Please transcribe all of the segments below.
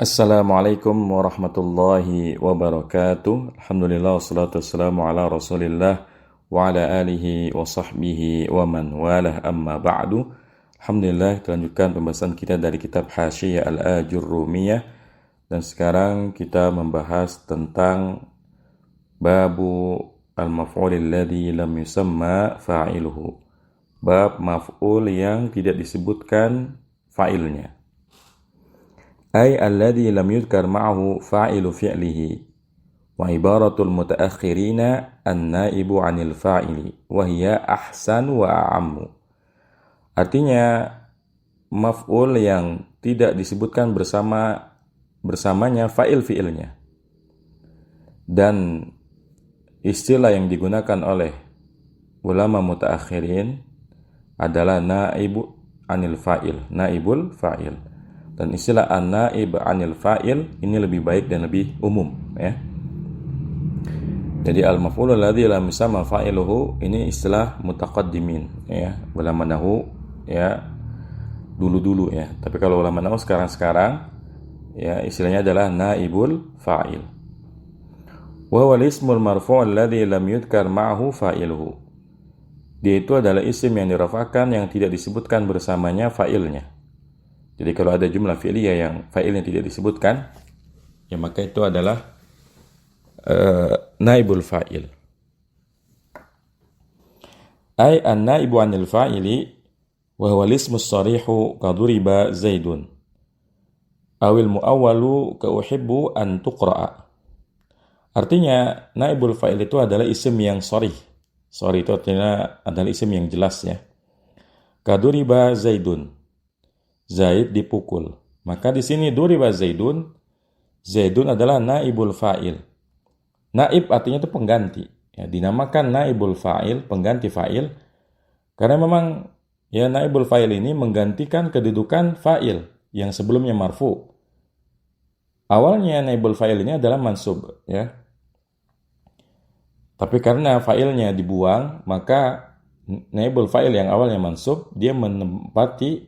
Assalamualaikum warahmatullahi wabarakatuh. Alhamdulillah wassalatu wassalamu ala Rasulillah wa ala alihi wa sahbihi wa man walah amma ba'du. Alhamdulillah, kita lanjutkan pembahasan kita dari kitab Hasyiyah Al-Ajurrumiyah, dan sekarang kita membahas tentang babu al-maf'ul alladhi lam yusamma fa'iluhu. Bab maf'ul yang tidak disebutkan fa'ilnya. Ay alladhi lam yudhkar ma'ahu fa'ilu fi'lihi wa ibaratul mutaakhirina an-naibu 'anil fa'ili wa hiya ahsan wa a'ammu. Artinya maf'ul yang tidak disebutkan bersamanya fa'il fi'ilnya. Dan istilah yang digunakan oleh ulama mutaakhirin adalah naibu 'anil fa'il, naibul fa'il. Dan istilah an-naib 'anil fa'il ini lebih baik dan lebih umum, ya. Jadi al-maf'ul alladzi lam yusamma fa'iluhu ini istilah mutaqaddimin, ya, ulama nahwu, ya, dulu-dulu, ya. Tapi kalau ulama nahwu sekarang ya istilahnya adalah naibul fa'il. Wa huwa al-ismul marfu' alladzi lam yudhkar ma'ahu fa'iluhu. Dia itu adalah isim yang dirafa'kan yang tidak disebutkan bersamanya fa'ilnya. Jadi kalau ada jumlah fi'liyah yang fa'ilnya tidak disebutkan, ya maka itu adalah naibul fa'il. Ay an-naibu 'anil fa'ili wa huwa al-ismu as-sarihu ka duriba Zaidun. Awil muawwalu ka uhibbu an tuqra'a. Artinya naibul fa'il itu adalah isim yang sharih. Sharih itu artinya adalah isim yang jelas, ya. Ka duriba Zaidun. Zaid dipukul. Maka di sini duriba Zaidun, Zaidun adalah naibul fa'il. Naib artinya itu pengganti. Ya, dinamakan naibul fa'il, pengganti fa'il, karena memang ya naibul fa'il ini menggantikan kedudukan fa'il yang sebelumnya marfu. Awalnya naibul fa'il ini adalah mansub, ya. Tapi karena fa'ilnya dibuang, maka naibul fa'il yang awalnya mansub dia menempati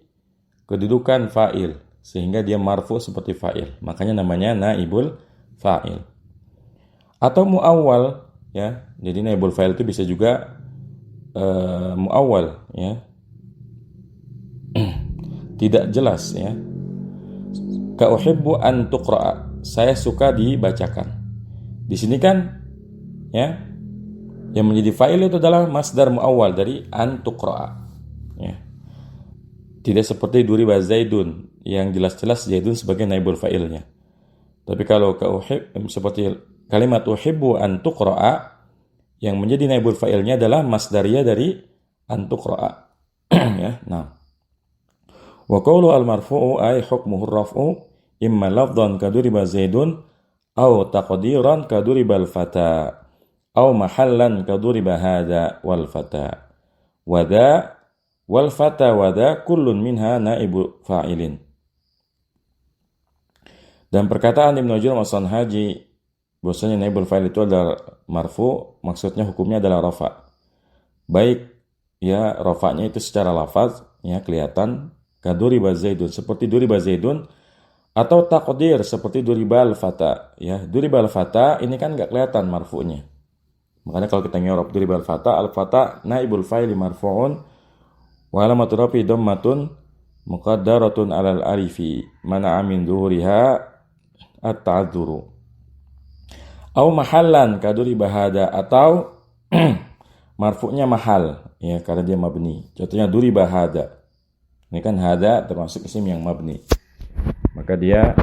kedudukan fa'il sehingga dia marfu seperti fa'il. Makanya namanya naibul fa'il. Atau muawwal, ya. Jadi naibul fa'il itu bisa juga muawwal, ya. Tidak jelas, ya. Ka uhibbu an tuqra'a. Saya suka dibacakan. Di sini kan, ya, yang menjadi fa'il itu adalah masdar muawwal dari an tuqra'a, ya. Tidak seperti duriba Zaidun yang jelas-jelas Zaidun sebagai naibul fa'ilnya. Tapi kalau seperti kalimat uhibbu an tuqra'a yang menjadi naibul fa'ilnya adalah masdariyah dari an tuqra'a. Ya, nah. Wa qawlu al-marfu'u ay hukmuhu ar-raf'u imma lafdhan ka duriba Zaidun aw taqdiran ka duriba al-fata aw mahallan ka duriba hadha wal fata. Wa dha wal fata wada kullun minha naibu fa'ilin. Dan perkataan Ibnu Jurayj as-Sanhaji bahwasanya naibul fa'il itu adalah marfu, maksudnya hukumnya adalah rafa. Baik, ya, rafa'nya itu secara lafaz, ya, kelihatan kaduriba Zaidun, seperti duriba Zaidun, atau taqdir seperti duribal fata, ya. Duribal fata ini kan enggak kelihatan marfu'nya. Makanya kalau kita nyorop duribal fata, al-fata naibul fa'il marfu'un wa alamatu rafi dhammatun muqaddaratun 'alal alifi mana'a min dhuhuriha at-ta'adzuru. Au mahallan kaduri bahada, atau marfu'nya mahal, ya, karena dia mabni. Contohnya duri bahada. Ini kan hada termasuk isim yang mabni. Maka dia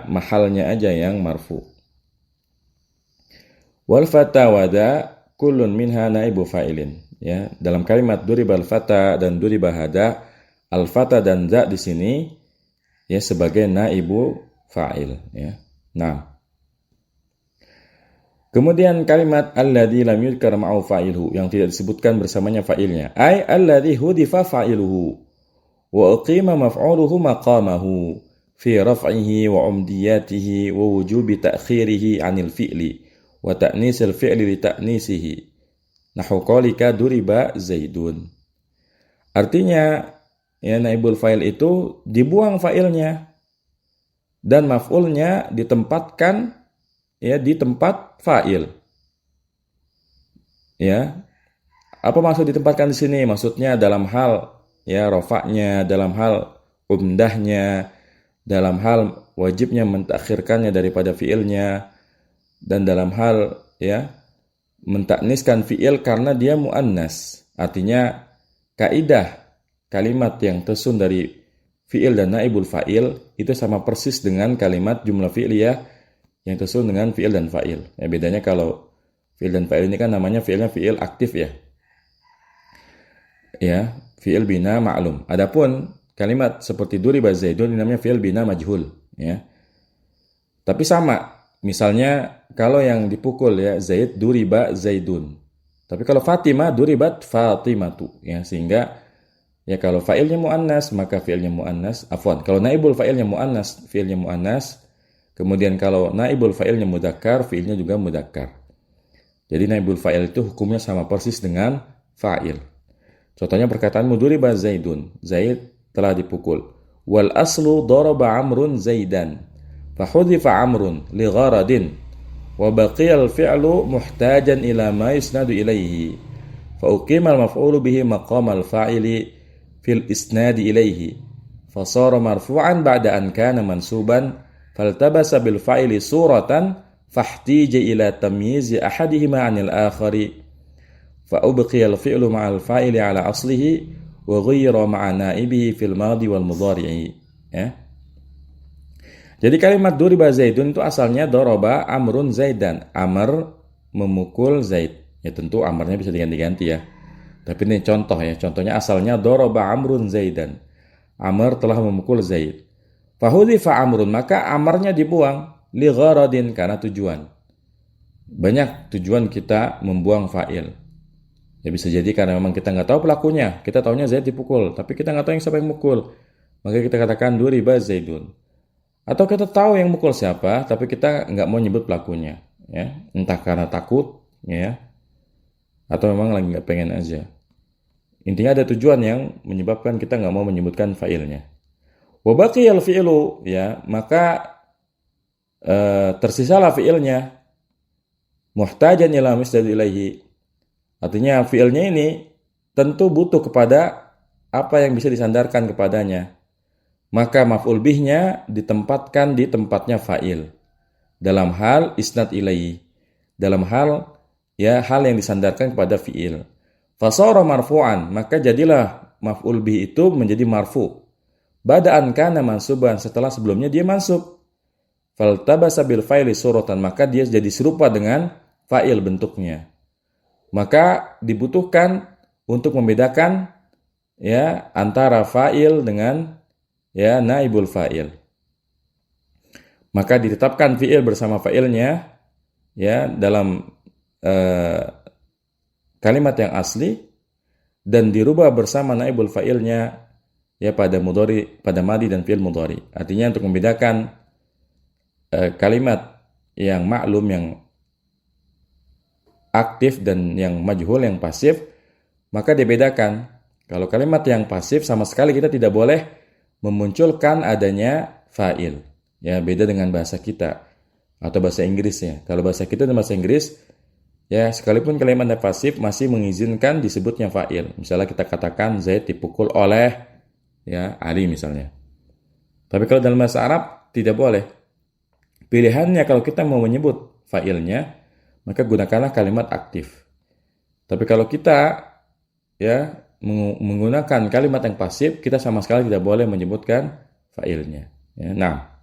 mahalnya aja yang marfu. Wal fata wada kullun minha naibu fa'ilin. Ya, dalam kalimat duribal fata dan duribah hada, al-fata dan za di sini ya sebagai naibu fa'il, ya. Nah. Kemudian kalimat alladzi lam yudhkar ma'ahu fa'iluhu yang tidak disebutkan bersamanya fa'ilnya. Ai alladzi hudifa fa'iluhu wa uqima maf'uluhu maqamahu fi raf'ihi wa umdiyatihi wa wujubi ta'khirihi 'anil fi'li wa ta'nisil fi'li li ta'nisihi. Nahu qalika duriba Zaidun. Artinya, ya, naibul fa'il itu dibuang fa'ilnya dan maf'ulnya ditempatkan ya di tempat fa'il. Ya. Apa maksud ditempatkan di sini? Maksudnya dalam hal ya rofaknya, dalam hal umdahnya, dalam hal wajibnya mentakhirkannya daripada fiilnya, dan dalam hal ya mentakniskan fiil karena dia muannas. Artinya kaidah kalimat yang tersusun dari fiil dan naibul fa'il itu sama persis dengan kalimat jumlah fi'liyah yang tersusun dengan fiil dan fa'il. Ya, bedanya kalau fiil dan fa'il ini kan namanya fiilnya fiil aktif ya. Ya, fiil bina ma'lum. Adapun kalimat seperti duriba zaidun ini namanya fiil bina majhul ya. Tapi sama. Misalnya kalau yang dipukul ya Zaid duriba Zaidun. Tapi kalau Fatimah duribat Fatimatu ya, sehingga ya kalau fa'ilnya muannas maka fi'ilnya muannas. Afwan, kalau naibul fa'ilnya muannas, fi'ilnya muannas. Kemudian kalau naibul fa'ilnya mudzakkar, fi'ilnya juga mudzakkar. Jadi naibul fa'il itu hukumnya sama persis dengan fa'il. Contohnya perkataanmu duriba Zaidun. Zaid telah dipukul. Wal aslu daraba Amrun Zaidan. فحذف عمرو لغرض وبقي الفعل محتاجا إلى ما يسند إليه فأقيم المفعول به مقام الفاعل في الإسناد إليه فصار مرفوعا بعد أن كان منصوبا فالتبس بالفاعل صورة فاحتيج إلى تمييز أحدهما عن الآخر فأبقي الفعل مع الفاعل على أصله وغير مع نائبه في الماضي والمضارع ya. Jadi kalimat duriba Zaidun itu asalnya doroba Amrun Zaidan. Amr memukul Zaid. Ya tentu Amrnya bisa diganti-ganti ya. Tapi ini contoh ya. Contohnya asalnya doroba Amrun Zaidan. Amr telah memukul Zaid. Fahudhifa Amrun, maka Amrnya dibuang. Li gharadin, karena tujuan. Banyak tujuan kita membuang fa'il. Ya bisa jadi karena memang kita nggak tahu pelakunya. Kita tahunya Zaid dipukul. Tapi kita nggak tahu yang siapa yang mukul. Maka kita katakan duriba Zaidun. Atau kita tahu yang mukul siapa, tapi kita nggak mau nyebut pelakunya, ya. Entah karena takut, ya, atau memang lagi nggak pengen aja. Intinya ada tujuan yang menyebabkan kita nggak mau menyebutkan fa'ilnya. Wa baqiyal fi'lu, ya, maka tersisalah fi'ilnya. Muhtajan ila misdad ilaihi. Artinya fi'ilnya ini tentu butuh kepada apa yang bisa disandarkan kepadanya. Maka maf'ul bihnya ditempatkan di tempatnya fa'il. Dalam hal isnad ilaihi. Dalam hal ya hal yang disandarkan kepada fi'il. Fasara marfu'an, maka jadilah maf'ul bih itu menjadi marfu'. Bada'an kana mansuban, setelah sebelumnya dia mansub. Faltabasa bil fa'ili suratan, maka dia jadi serupa dengan fa'il bentuknya. Maka dibutuhkan untuk membedakan ya antara fa'il dengan ya naibul fa'il. Maka ditetapkan fi'il bersama fa'ilnya ya dalam kalimat yang asli dan dirubah bersama naibul fa'ilnya ya pada mudhari, pada madi dan fi'il mudhari. Artinya untuk membedakan kalimat yang maklum yang aktif dan yang majhul yang pasif, maka dibedakan. Kalau kalimat yang pasif sama sekali kita tidak boleh memunculkan adanya fa'il. Ya, beda dengan bahasa kita atau bahasa Inggris ya. Kalau bahasa kita dan bahasa Inggris ya sekalipun kalimat yang pasif masih mengizinkan disebutnya fa'il. Misalnya kita katakan Zaid dipukul oleh ya Ali misalnya. Tapi kalau dalam bahasa Arab tidak boleh. Pilihannya kalau kita mau menyebut fa'ilnya, maka gunakanlah kalimat aktif. Tapi kalau kita ya menggunakan kalimat yang pasif, kita sama sekali tidak boleh menyebutkan fa'ilnya. Ya, nah,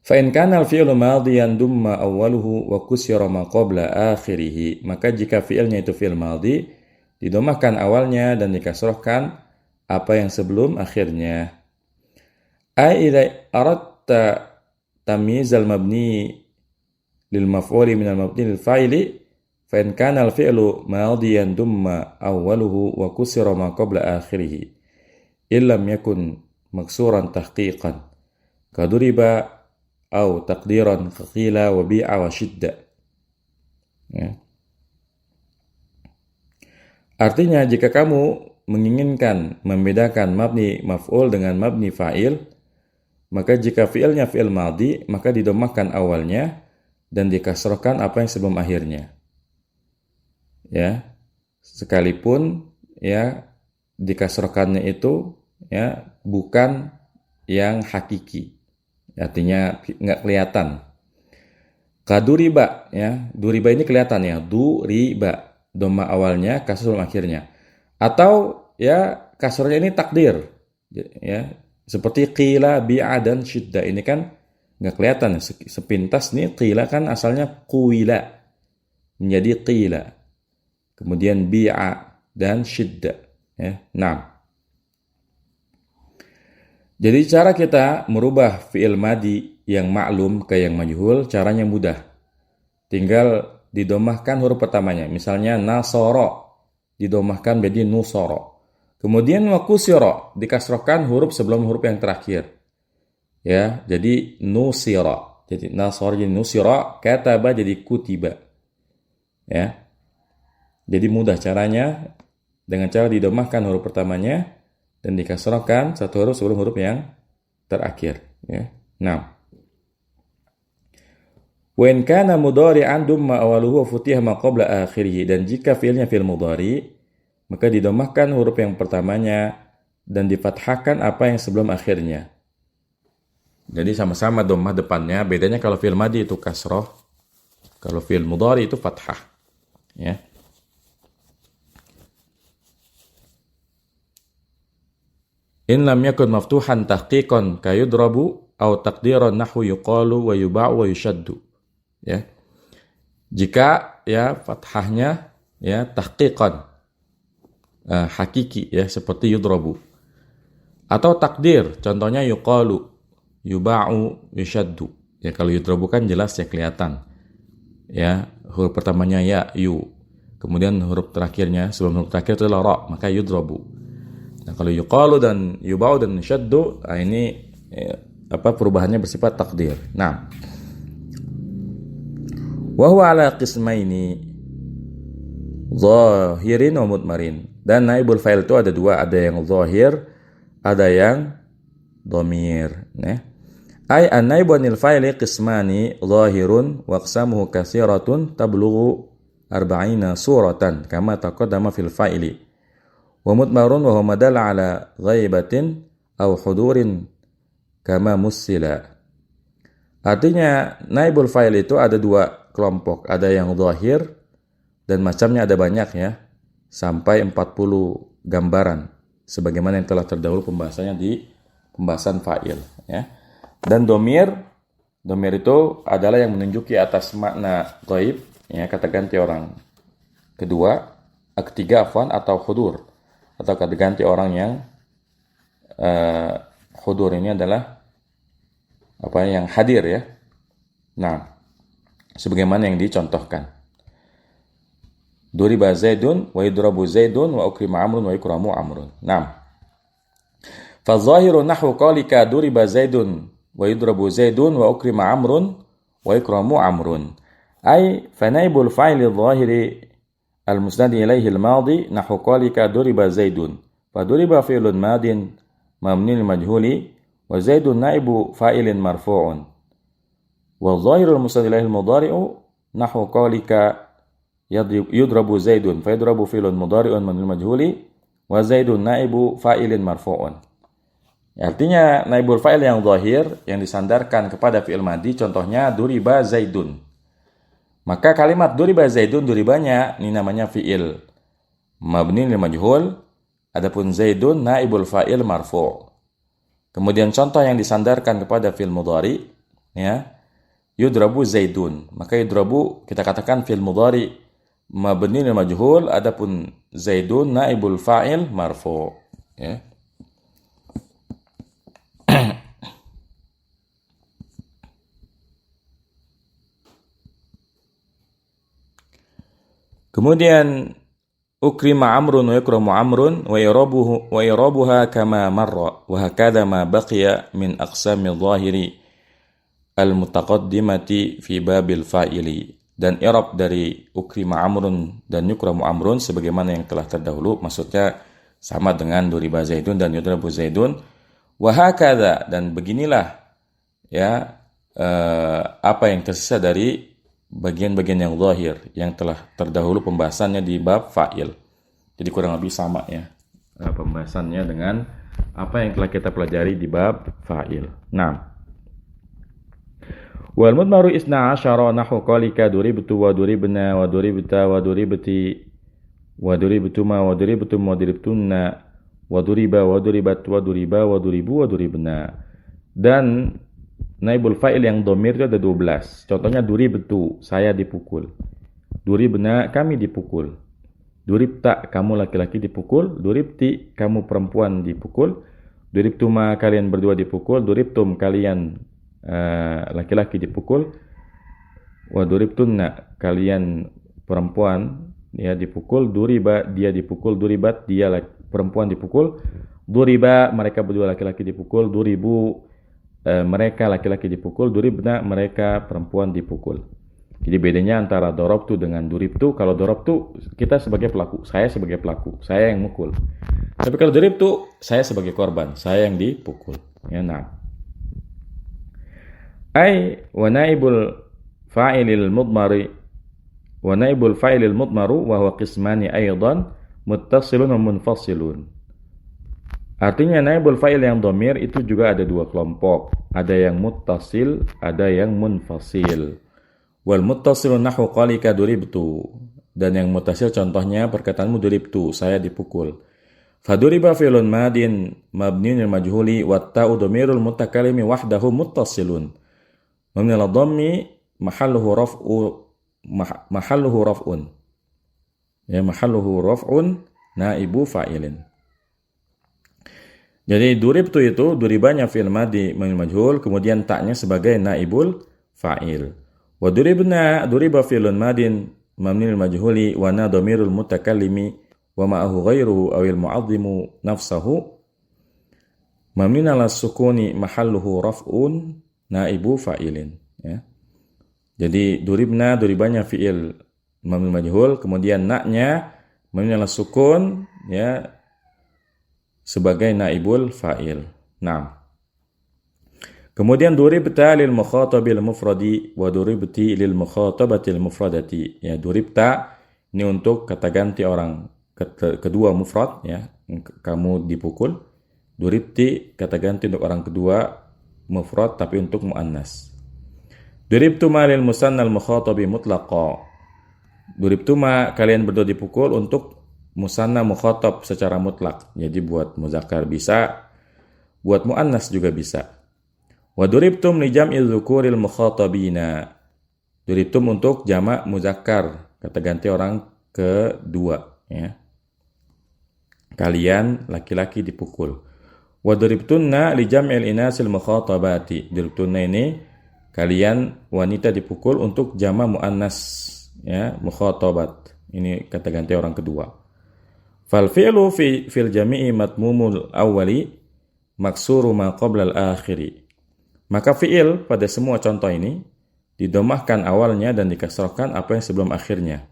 fa'in kana al-fi'lu madhiyan dumma awwaluhu wa kusira ma qabla akhirih, maka jika fi'ilnya itu fi'il madhi, didomahkan awalnya dan dikasrahkan apa yang sebelum akhirnya. Ai idza aradta tamyiz al-mabni lil maf'uli min al-mabni lil fa'ili فإن كان الفعل ماضيا دم أوله وكسر ما قبل آخره إن لم يكن مكسورا تحقيقا كضرب أو تقديرا قيل وبيع وشد. Ya. Artinya jika kamu menginginkan membedakan mabni maf'ul dengan mabni fa'il, Maka jika fi'ilnya fi'il madhi, maka didomahkan awalnya dan dikasrohkan apa yang sebelum akhirnya. Ya, sekalipun ya dikasrohkannya itu ya bukan yang hakiki, artinya nggak kelihatan. Kaduriba, ya, duriba ini kelihatan ya, duriba, doma awalnya, kasroh sebelum akhirnya. Atau ya kasrohnya ini takdir, ya, seperti qila, bi'a dan syidda, ini kan nggak kelihatan, sepintas nih qila kan asalnya quila menjadi qila, kemudian bi'a dan syidda, ya, nah. Jadi cara kita merubah fi'il madi yang maklum ke yang majhul, caranya mudah. Tinggal didomahkan huruf pertamanya. Misalnya nasoro, didomahkan menjadi nusoro. Kemudian wakusiro, dikasrohkan huruf sebelum huruf yang terakhir. Ya, jadi nusiro. Jadi nasoro jadi nusiro, kataba jadi kutiba. Ya. Jadi mudah caranya dengan cara didomahkan huruf pertamanya dan dikasrohkan satu huruf sebelum huruf yang terakhir. Ya. Nah, wa in kana mudhari'an dumma awaluhu futiha ma qabla akhirih, dan jika fi'ilnya fi'il mudhari maka didomahkan huruf yang pertamanya dan difathahkan apa yang sebelum akhirnya. Jadi sama-sama dhammah depannya, bedanya kalau fi'il madi itu kasroh, kalau fi'il mudhari itu fathah. Ya. In lam yakun maftuhan tahqiqan kayudrabu aw taqdiran nahwu yuqalu wa yuba'u wa yushaddu. Ya. Jika ya fathahnya ya tahqiqan, hakiki ya, seperti yudrabu. Atau takdir, contohnya yuqalu, yuba'u, yushaddu. Ya, kalau yudrabu kan jelas ya kelihatan. Ya, huruf pertamanya ya, yu. Kemudian huruf terakhirnya, sebelum huruf terakhir itu ra, maka yudrabu. Nah, kalau yuqalu dan yuba'u dan yushaddu, ini perubahannya bersifat takdir. Nah, wa huwa ala qismaini zahirin wa mudmarin. Dan naibul fa'il itu ada dua, ada yang zahir, ada yang dhamir. Ay an-naibu anil fa'ili qismani zahirun wa aqsamuhu katsiratun tablughu 40 suratan kama taqaddama fil fa'ili. Wa mudmarun wa huwa madalla ala ghaibatin aw hudurin kama musila. Artinya naibul fa'il itu ada dua kelompok, ada yang zahir dan macamnya ada banyak ya, sampai 40 gambaran sebagaimana yang telah terdahulu pembahasannya di pembahasan fa'il ya. Dan domir itu adalah yang menunjuki atas makna ghaib ya, kata ganti orang kedua, ketiga afwan, atau hudur, atau kata ganti orang yang hudur ini adalah yang hadir ya. Nah, sebagaimana yang dicontohkan. Duriba Zaidun wa yudrabu Zaidun wa ukrima Amrun wa yukramu Amrun. Nah, fa zahiru nahwu qalika duriba Zaidun wa yudrabu Zaidun wa ukrima Amrun wa yukramu Amrun. Ay fa naibul fa'il adh-dhahiri al-musnad ilayhi al-madi nahwu qalika duriba Zaidun. Fa duriba fi'lun madin mabni al-majhuli wa Zaidun naibu fa'ilin marfu'un. Wa dhahirul musnad ilayhi al-mudhari'u nahwu qalika yudrabu Zaidun fa yudrabu fi'lun mudhari'un mabniun majhuli wa Zaidun naibu fa'ilin marfu'un. Artinya naibul fa'il yang zahir yang disandarkan kepada fi'il madi, contohnya duriba Zaidun. Maka kalimat duriba Zaidun, duribanya ini namanya fi'il mabni lil majhul, adapun Zaidun naibul fa'il marfu'. Kemudian contoh yang disandarkan kepada fi'il mudhari ya, yudrabu Zaidun. Maka yudrabu kita katakan fi'il mudhari mabni lil majhul, adapun Zaidun naibul fa'il marfu' ya. Kemudian ukrima Amrun wa yukramu Amrun wa irabuha kama marra wa hakadha ma baqiya min aqsami dhahiri al-mutaqaddimati fi babil fa'ili. Dan i'rab dari ukrima Amrun dan yukramu Amrun sebagaimana yang telah terdahulu, maksudnya sama dengan duriba Zaidun dan yudrabu Zaidun. Wa hakadha, dan beginilah ya apa yang tersisa dari bagian-bagian yang zahir yang telah terdahulu pembahasannya di bab fa'il. Jadi kurang lebih sama ya pembahasannya dengan apa yang telah kita pelajari di bab fa'il. Nah, wal mudmaru isna asyara nahu qalika duribtu wa duribna wa duribta wa duribti wa duribtuma wa duribtum wa duribtunna wa duriba wa duribat wa duriba wa duribu wa duribna. Dan naibul fa'il yang domir itu ada 12. Contohnya duribtu, saya dipukul. Duribna, kami dipukul. Duribta, kamu laki-laki dipukul. Duribti, kamu perempuan dipukul. Duribtuma, kalian berdua dipukul. Duribtum, kalian laki-laki dipukul. Wa duribtunna, kalian perempuan ya dipukul. Duriba, dia dipukul. Duribat, dia perempuan dipukul. Duriba, mereka berdua laki-laki dipukul. Duribu, mereka laki-laki dipukul. Duribna, mereka perempuan dipukul. Jadi bedanya antara dorobtu dengan duribtu, kalau dorobtu kita sebagai pelaku, saya sebagai pelaku, saya yang mukul. Tapi kalau duribtu, saya sebagai korban, saya yang dipukul. Ya, nah. Ai wa naibul fa'ilil mudmari wa naibul fa'ilil mudmaru wa huwa qismani aidan muttasilun wa munfasilun. Artinya naibul fa'il yang dhamir itu juga ada dua kelompok. Ada yang muttasil, ada yang munfasil. Wal muttasilun nahwu qalika duribtu. Dan yang muttasil contohnya perkataanmu duribtu, saya dipukul. Faduriba fi'lun madin mabniun lil majhuli wa ta'u dhamirul mutakallimi wahdahu muttasilun. Mabni ala dhammi mahalluhu raf'un. Ya, mahalluhu raf'un naibu fa'ilin. Jadi duribtu itu duribanya fi'il madhi mabni majhul, kemudian ta'nya sebagai naibul fa'il. Wa duribna duriba fi'lun madin mabni majhuli wa na dhamirul mutakallimi wa ma'ahu ghairuhu awil mu'azzimu nafsahu mabni ala sukuni mahalluhu raf'un naibu fa'ilin, ya. Jadi duribanya fi'il mabni majhul, kemudian na-nya mabni ala sukun, ya, sebagai naibul fa'il. Nah. Kemudian duribta lil mukhatabil mufradi wa duribti lil mukhatabatil mufradati. Ya, duribta ini untuk kata ganti orang kedua mufrad, ya. Kamu dipukul. Duribti kata ganti untuk orang kedua mufrad tapi untuk muannas. Duribtuma lil musannal mukhatabi mutlaqa. Duribtuma, kalian berdua dipukul untuk musanna mukhatab secara mutlak. Jadi buat muzakkar bisa, buat muannas juga bisa. Wa duribtum li jam'i dzukuril mukhatabina. Duribtum untuk jamak muzakkar, kata ganti orang kedua, ya. Kalian laki-laki dipukul. Wa duribtunna li jam'il inasil mukhatabati. Duribtunna ini kalian wanita dipukul untuk jamak muannas, ya, mukhatabat. Ini kata ganti orang kedua. Fal fi'lu fil jami'i matmumul awwali maksuru ma qabla al-akhiri. Maka fi'il pada semua contoh ini didomahkan awalnya dan dikasrahkan apa yang sebelum akhirnya.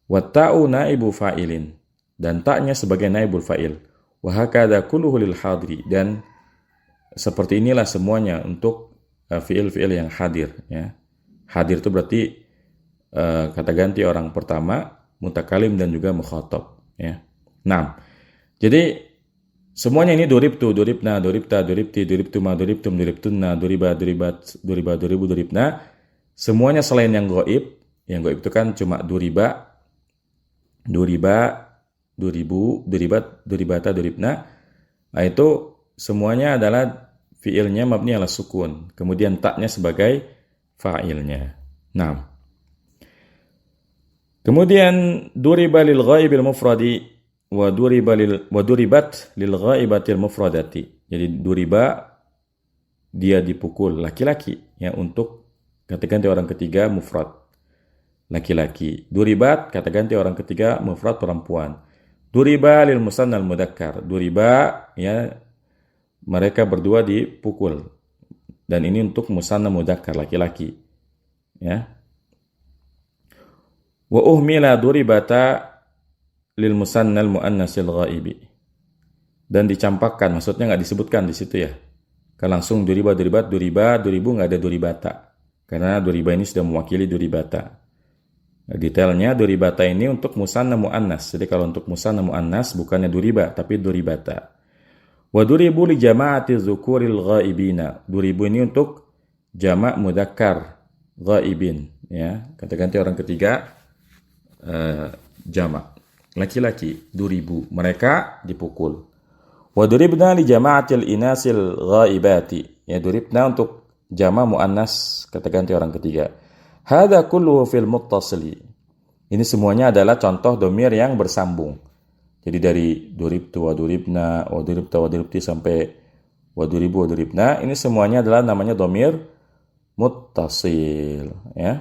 Wa ta'u naibu fa'ilin, dan ta'nya sebagai naibul fa'il. Wa hakadha kulluhu lil hadri, dan seperti inilah semuanya untuk fi'il-fi'il yang hadir, ya. Hadir itu berarti kata ganti orang pertama, mutakalim dan juga mukhatab, ya. Nah, jadi semuanya ini duribtu, duribna, duribta, duribti, duribtuma, duribtum, duribtunna, duriba, duribat, duriba, duribu, duribna. Semuanya selain yang gaib itu kan cuma duriba, duribu, duribat, duribata, duribna. Nah, itu semuanya adalah fiilnya mabni ala sukun. Kemudian taknya sebagai fa'ilnya. Nah, kemudian duriba lil ghaibil mufradi wa duribat lil ghaibatil mufradati. Jadi duriba dia dipukul laki-laki, ya, untuk kata ganti orang ketiga mufrad laki-laki. Duribat kata ganti orang ketiga mufrad perempuan. Duriba lil musannal mudzakkar. Duriba, ya, mereka berdua dipukul. Dan ini untuk musanna mudzakkar laki-laki, ya. Wa uhmila duribata lil musannal muannasil ghaibi. Dan dicampakkan, maksudnya enggak disebutkan di situ, ya. kan langsung duriba, duribu nggak ada duribata. Karena duriba ini sudah mewakili duribata. Detailnya duribata ini untuk musanna muannas. Jadi kalau untuk musanna muannas bukannya duriba tapi duribata. Wa duribu li jama'ati dzukuril ghaibina. Duribu ini untuk jamak mudzakkar ghaibin, ya. Kata-ganti orang ketiga jamak. Laki-laki duribu, mereka dipukul. Wa duribna li jama'atil inasil ghaibati. Ya, duribna untuk jamak muannas, kata-ganti orang ketiga. Hadza kulluhu fil muttasili. Ini semuanya adalah contoh domir yang bersambung. Jadi dari duribtu wa duribna, wa duribta wa duribti sampai wa duribu wa duribna, ini semuanya adalah namanya domir muttasil, ya.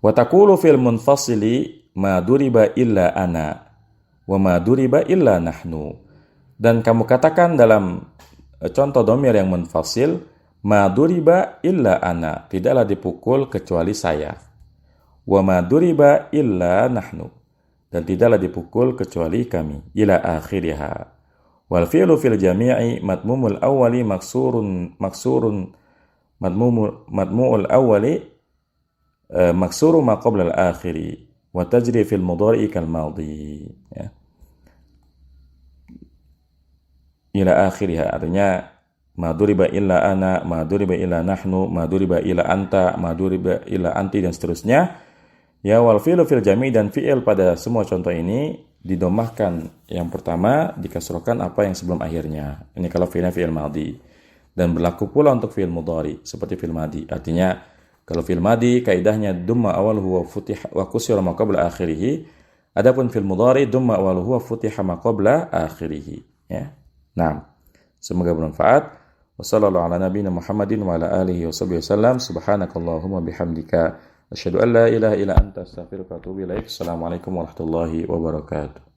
Wa taqulu fil munfasili ma duriba illa ana wa ma duriba illa nahnu. Dan kamu katakan dalam contoh domir yang munfasil, ma duriba illa ana, tidaklah dipukul kecuali saya. Wa ma duriba illa nahnu, dan tidaklah dipukul kecuali kami. Ila akhiriha. Wal fi'lu fil jami'i madmumul awwali maksurun madmumul awwali maksuru ma qabla al akhiri wa tajri fil mudhari'i kal madhi, ya. Ila akhiriha artinya ma duriba illa ana, ma duriba illa nahnu, ma duriba illa anta, ma duriba illa anti, dan seterusnya. Ya, wal fi'lu fil jami', dan fi'il pada semua contoh ini didomahkan. Yang pertama dikasrohkan apa yang sebelum akhirnya. Ini kalau fi'ilnya fi'il madhi. Dan berlaku pula untuk fi'il mudhari seperti fi'il madhi. Artinya kalau fi'il madhi kaidahnya dumma awaluhu wa futiha wa kusira ma qabla akhirih. Adapun fi'il mudhari dumma awaluhu wa futiha ma qabla akhirih, ya. Nah, semoga bermanfaat. Wassallallahu ala nabiyina Muhammadin wa ala alihi washabbihi wasallam. Subhanakallahumma bihamdika asyhadu an la ilaha illa anta astaghfiruka wa atubu ilaik. Assalamualaikum warahmatullahi wabarakatuh.